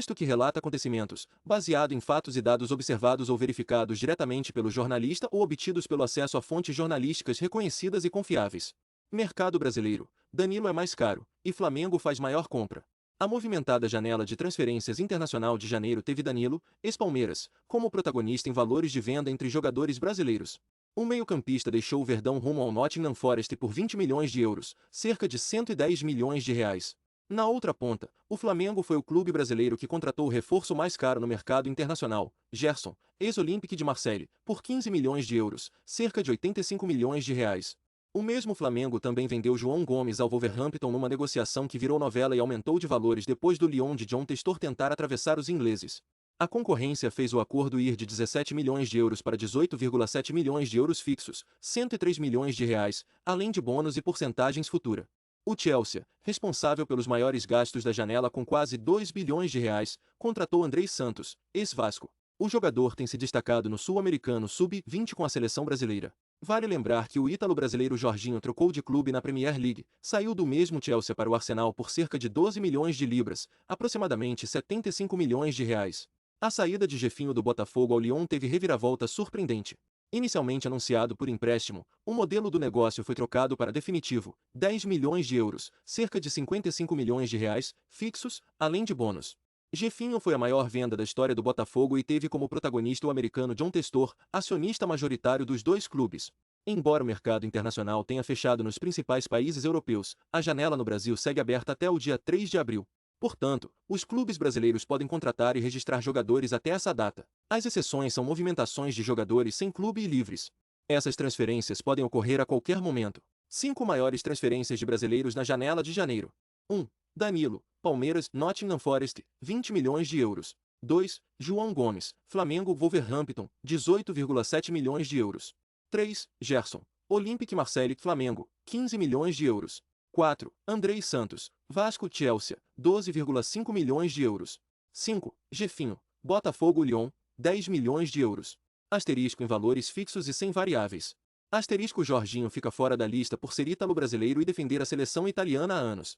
texto que relata acontecimentos, baseado em fatos e dados observados ou verificados diretamente pelo jornalista ou obtidos pelo acesso a fontes jornalísticas reconhecidas e confiáveis. Mercado brasileiro. Danilo é mais caro, e Flamengo faz maior compra. A movimentada janela de transferências internacional de janeiro teve Danilo, ex-Palmeiras, como protagonista em valores de venda entre jogadores brasileiros. O meio-campista deixou o Verdão rumo ao Nottingham Forest por 20 milhões de euros, cerca de 110 milhões de reais. Na outra ponta, o Flamengo foi o clube brasileiro que contratou o reforço mais caro no mercado internacional, Gerson, ex-Olympique de Marseille, por 15 milhões de euros, cerca de 85 milhões de reais. O mesmo Flamengo também vendeu João Gomes ao Wolverhampton numa negociação que virou novela e aumentou de valores depois do Lyon de John Textor tentar atravessar os ingleses. A concorrência fez o acordo ir de 17 milhões de euros para 18,7 milhões de euros fixos, 103 milhões de reais, além de bônus e porcentagens futura. O Chelsea, responsável pelos maiores gastos da janela com quase 2 bilhões de reais, contratou Andrei Santos, ex-Vasco. O jogador tem se destacado no Sul-Americano Sub-20 com a seleção brasileira. Vale lembrar que o ítalo-brasileiro Jorginho trocou de clube na Premier League, saiu do mesmo Chelsea para o Arsenal por cerca de 12 milhões de libras, aproximadamente 75 milhões de reais. A saída de Jefinho do Botafogo ao Lyon teve reviravolta surpreendente. Inicialmente anunciado por empréstimo, o modelo do negócio foi trocado para definitivo, 10 milhões de euros, cerca de 55 milhões de reais, fixos, além de bônus. Jefinho foi a maior venda da história do Botafogo e teve como protagonista o americano John Textor, acionista majoritário dos dois clubes. Embora o mercado internacional tenha fechado nos principais países europeus, a janela no Brasil segue aberta até o dia 3 de abril. Portanto, os clubes brasileiros podem contratar e registrar jogadores até essa data. As exceções são movimentações de jogadores sem clube e livres. Essas transferências podem ocorrer a qualquer momento. 5 maiores transferências de brasileiros na janela de janeiro. 1. Danilo, Palmeiras, Nottingham Forest, 20 milhões de euros. 2. João Gomes, Flamengo, Wolverhampton, 18,7 milhões de euros. 3. Gerson, Olympique Marseille, Flamengo, 15 milhões de euros. 4. Andrei Santos, Vasco, Chelsea, 12,5 milhões de euros. 5. Jefinho, Botafogo, Lyon, 10 milhões de euros. Asterisco em valores fixos e sem variáveis. Asterisco Jorginho fica fora da lista por ser ítalo-brasileiro e defender a seleção italiana há anos.